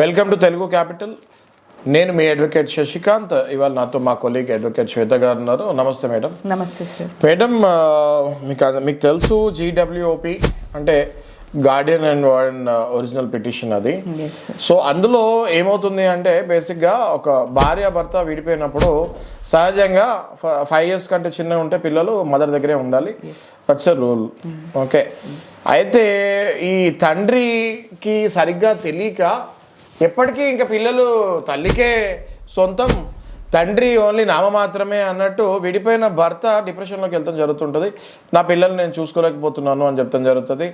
Welcome to Telugu capital. నేను మీ advocate Sasikanth. ఇవాళ నాతో మా కొలీగ్ అడ్వకేట్ శ్వేత గారు ఉన్నారు. నమస్తే మేడం. నమస్తే సార్. మేడం, మీకు తెలుసు GWOP అంటే Guardian and warden original petition అది. సో అందులో ఏమవుతుంది అంటే బేసిక్గా ఒక భార్య భర్త విడిపోయినప్పుడు సహజంగా 5 years కంటే చిన్న ఉంటే పిల్లలు మదర్ దగ్గరే ఉండాలి. That's a rule. ఓకే. అయితే ఈ తండ్రికి సరిగ్గా తెలియక ఎప్పటికీ ఇంకా పిల్లలు తల్లికే సొంతం, తండ్రి ఓన్లీ నామ మాత్రమే అన్నట్టు విడిపోయిన భర్త డిప్రెషన్లోకి వెళ్తాం జరుగుతుంటుంది. నా పిల్లల్ని నేను చూసుకోలేకపోతున్నాను అని చెప్తాం జరుగుతుంది.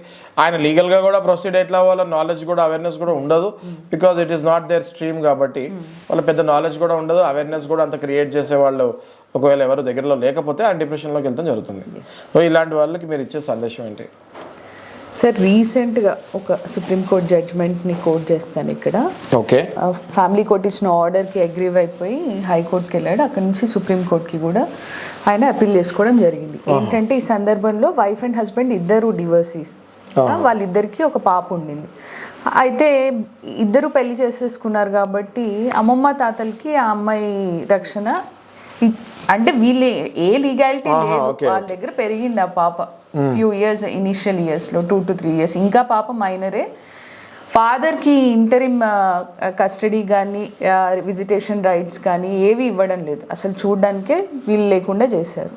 ఆయన లీగల్గా కూడా ప్రొసీడ్ ఎట్లా అవ్వాలో నాలెడ్జ్ కూడా అవేర్నెస్ కూడా ఉండదు. Because it is not their stream కాబట్టి వాళ్ళ పెద్ద నాలెడ్జ్ కూడా ఉండదు, అవేర్నెస్ కూడా అంత క్రియేట్ చేసేవాళ్ళు ఒకవేళ ఎవరు దగ్గరలో లేకపోతే ఆయన డిప్రెషన్లోకి వెళ్తాం జరుగుతుంది. సో ఇలాంటి వాళ్ళకి మీరు ఇచ్చే సందేశం ఏంటి? సార్, రీసెంట్గా ఒక సుప్రీంకోర్టు జడ్జ్మెంట్ని కోట్ చేస్తాను ఇక్కడ. ఓకే. ఫ్యామిలీ కోర్ట్ ఇచ్చిన ఆర్డర్కి అగ్రీవ్ అయిపోయి హైకోర్టుకి వెళ్ళాడు. అక్కడ నుంచి సుప్రీంకోర్టుకి కూడా ఆయన అప్పీల్ చేసుకోవడం జరిగింది. ఏంటంటే ఈ సందర్భంలో వైఫ్ అండ్ హస్బెండ్ ఇద్దరు డివోర్సీస్, వాళ్ళిద్దరికీ ఒక పాప ఉండింది. అయితే ఇద్దరు పెళ్లి చేసేసుకున్నారు కాబట్టి అమ్మమ్మ తాతలకి ఆ అమ్మాయి రక్షణ అంటే వీళ్ళే ఏ లీగాలిటీ లేదు, వాళ్ళ దగ్గర పెరిగింది ఆ పాప ఫ్యూ ఇయర్స్, ఇనిషియల్ ఇయర్స్లో 2 to 3 years. ఇంకా పాప మైనరే. ఫాదర్కి ఇంటరిమ్ కస్టడీ కానీ విజిటేషన్ రైట్స్ కానీ ఏవి ఇవ్వడం లేదు, అసలు చూడడానికే వీళ్ళు లేకుండా చేశారు.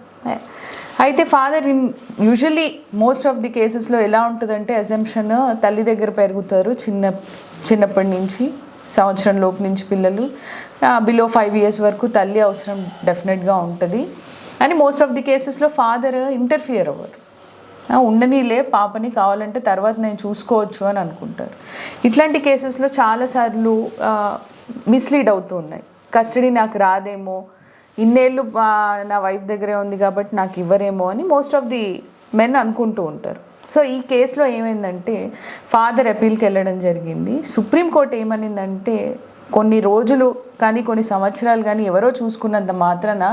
అయితే father usually most of the కేసెస్లో ఎలా ఉంటుందంటే అజంప్షన్ తల్లి దగ్గర పెరుగుతారు చిన్నప్పటి నుంచి, సంవత్సరం లోపు నుంచి పిల్లలు బిలో 5 years వరకు తల్లి అవసరం డెఫినెట్గా ఉంటుంది. అని మోస్ట్ ఆఫ్ ది కేసెస్లో ఫాదర్ ఇంటర్ఫియర్ అవ్వరు, ఉండనీలే పాపని, కావాలంటే తర్వాత నేను చూసుకోవచ్చు అని అనుకుంటారు. ఇట్లాంటి కేసెస్లో చాలాసార్లు మిస్లీడ్ అవుతూ ఉన్నాయి. కస్టడీ నాకు రాదేమో, ఇన్నేళ్ళు నా వైఫ్ దగ్గరే ఉంది కాబట్టి నాకు ఇవ్వరేమో అని మోస్ట్ ఆఫ్ ది మెన్ అనుకుంటూ ఉంటారు. సో ఈ కేసులో ఏమైందంటే ఫాదర్ అపీల్కి వెళ్ళడం జరిగింది. సుప్రీంకోర్టు ఏమనిందంటే కొన్ని రోజులు కానీ కొన్ని సంవత్సరాలు కానీ ఎవరో చూసుకున్నంత మాత్రాన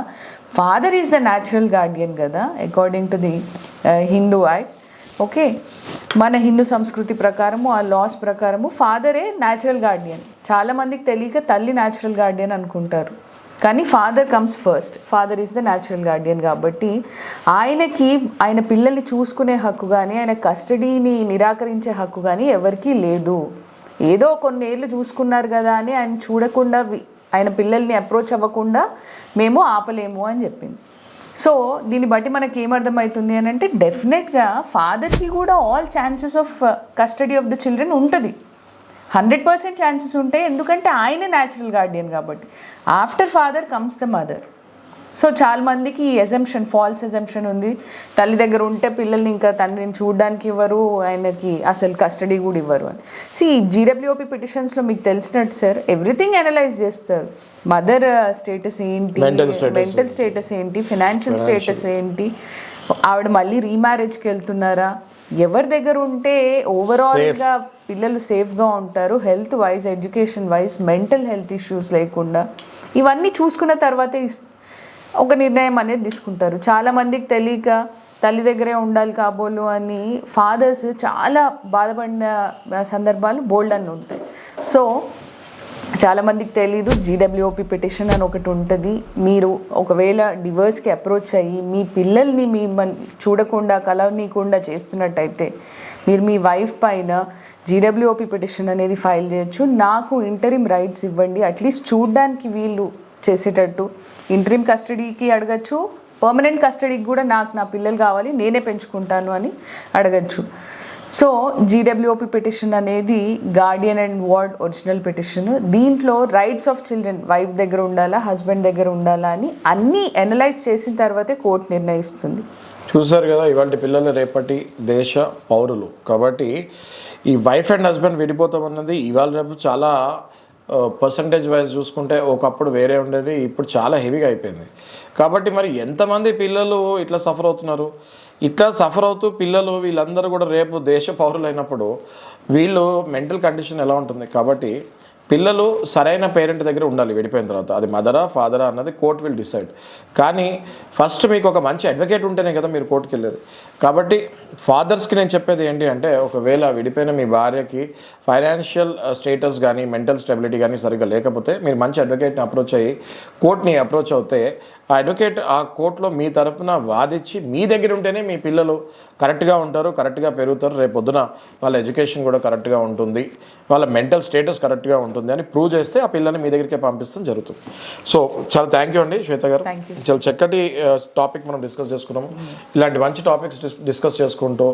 father is the natural guardian కదా, according to the Hindu act. Okay, మన హిందూ సంస్కృతి ప్రకారము ఆ లాస్ ప్రకారము ఫాదరే న్యాచురల్ గార్డియన్. చాలామందికి తెలియక తల్లి న్యాచురల్ గార్డియన్ అనుకుంటారు, కానీ father comes first. Father is the natural Guardian కాబట్టి ఆయనకి ఆయన పిల్లల్ని చూసుకునే హక్కు కానీ ఆయన కస్టడీని నిరాకరించే హక్కు కానీ ఎవరికీ లేదు. ఏదో కొన్నేళ్ళు చూసుకున్నారు కదా అని ఆయన చూడకుండా ఆయన పిల్లల్ని అప్రోచ్ అవ్వకుండా మేము ఆపలేము అని చెప్పింది. సో దీన్ని బట్టి మనకి ఏమర్థమవుతుంది అని అంటే డెఫినెట్గా ఫాదర్కి కూడా all chances of custody of the children ఉంటుంది, 100% ఛాన్సెస్ ఉంటాయి. ఎందుకంటే ఆయన న్యాచురల్ గార్డియన్ కాబట్టి. After father comes the mother. So చాలామందికి ఈ ఎజంప్షన్, ఫాల్స్ ఎజంప్షన్ ఉంది, తల్లి దగ్గర ఉంటే పిల్లల్ని ఇంకా తండ్రిని చూడడానికి ఇవ్వరు, ఆయనకి అసలు కస్టడీ కూడా ఇవ్వరు అని. GWOP పిటిషన్స్లో మీకు తెలిసినట్టు సార్ ఎవ్రీథింగ్ అనలైజ్ చేస్తారు. మదర్ స్టేటస్ ఏంటి, మెంటల్ స్టేటస్ ఏంటి, ఫినాన్షియల్ స్టేటస్ ఏంటి, ఆవిడ మళ్ళీ రీమ్యారేజ్కి వెళ్తున్నారా, ఎవరి దగ్గర ఉంటే ఓవరాల్గా పిల్లలు సేఫ్గా ఉంటారు, health wise, education wise, mental health issues లేకుండా, ఇవన్నీ చూసుకున్న తర్వాతే ఒక నిర్ణయం అనేది తీసుకుంటారు. చాలామందికి తెలియక తల్లి దగ్గరే ఉండాలి కాబోలు అని ఫాదర్స్ చాలా బాధపడిన సందర్భాలు బోల్డ్ అని ఉంటాయి. సో చాలామందికి తెలీదు GWOP పిటిషన్ అని ఒకటి ఉంటుంది. మీరు ఒకవేళ డివోర్స్కి అప్రోచ్ అయ్యి మీ పిల్లల్ని మిమ్మల్ని చూడకుండా కలవనీయకుండా చేస్తున్నట్టయితే మీరు మీ వైఫ్ పైన GWOP పిటిషన్ అనేది ఫైల్ చేయొచ్చు. నాకు ఇంటరిమ్ రైట్స్ ఇవ్వండి, అట్లీస్ట్ చూడడానికి వీళ్ళు చేసేటట్టు ఇంటరిమ్ కస్టడీకి అడగచ్చు, పర్మనెంట్ కస్టడీకి కూడా నాకు నా పిల్లలు కావాలి, నేనే పెంచుకుంటాను అని అడగచ్చు. సో GWOP పిటిషన్ అనేది Guardian and ward original petition. దీంట్లో రైట్స్ ఆఫ్ చిల్డ్రన్ వైఫ్ దగ్గర ఉండాలా, హస్బెండ్ దగ్గర ఉండాలా అని అన్నీ అనలైజ్ చేసిన తర్వాతే కోర్టు నిర్ణయిస్తుంది. చూసారు కదా, ఇవాళ పిల్లలు రేపటి దేశ పౌరులు కాబట్టి ఈ వైఫ్ అండ్ హస్బెండ్ విడిపోతామన్నది ఇవాళ రేపు చాలా పర్సంటేజ్ వైజ్ చూసుకుంటే ఒకప్పుడు వేరే ఉండేది, ఇప్పుడు చాలా హెవీగా అయిపోయింది. కాబట్టి మరి ఎంతమంది పిల్లలు ఇట్లా సఫర్ అవుతున్నారు? ఇట్లా సఫర్ అవుతూ పిల్లలు వీళ్ళందరూ కూడా రేపు దేశ పౌరులు అయినప్పుడు వీళ్ళు మెంటల్ కండిషన్ ఎలా ఉంటుంది? కాబట్టి పిల్లలు సరైన పేరెంట్ దగ్గర ఉండాలి విడిపోయిన తర్వాత. అది మదరా ఫాదరా అన్నది కోర్ట్ విల్ డిసైడ్. కానీ ఫస్ట్ మీకు ఒక మంచి అడ్వకేట్ ఉంటేనే కదా మీరు కోర్టుకి వెళ్ళేది. కాబట్టి ఫాదర్స్కి నేను చెప్పేది ఏంటి అంటే, ఒకవేళ విడిపోయిన మీ భార్యకి ఫైనాన్షియల్ స్టేటస్ కానీ మెంటల్ స్టెబిలిటీ కానీ సరిగ్గా లేకపోతే మీరు మంచి అడ్వకేట్ని అప్రోచ్ అయ్యి కోర్ట్ని అప్రోచ్ అవుతే ఆ అడ్వకేట్ ఆ కోర్టులో మీ తరపున వాదించి మీ దగ్గర ఉంటేనే మీ పిల్లలు కరెక్ట్గా ఉంటారు, కరెక్ట్గా పెరుగుతారు, రేపు పొద్దున వాళ్ళ ఎడ్యుకేషన్ కూడా కరెక్ట్గా ఉంటుంది, వాళ్ళ మెంటల్ స్టేటస్ కరెక్ట్గా ఉంటుంది అని ప్రూవ్ చేస్తే ఆ పిల్లల్ని మీ దగ్గరికే పంపిస్తాం జరుగుతుంది. సో చాలా థ్యాంక్ యూ అండి శ్వేత గారు, చాలా చక్కటి టాపిక్ మనం డిస్కస్ చేసుకున్నాము. ఇలాంటి మంచి టాపిక్స్ డిస్కస్ చేసుకుంటూ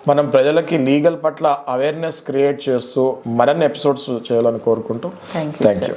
మనం ప్రజలకి లీగల్ పట్ల అవేర్నెస్ క్రియేట్ చేస్తూ మరిన్ని ఎపిసోడ్స్ చేయాలని కోరుకుంటూ థ్యాంక్ యూ.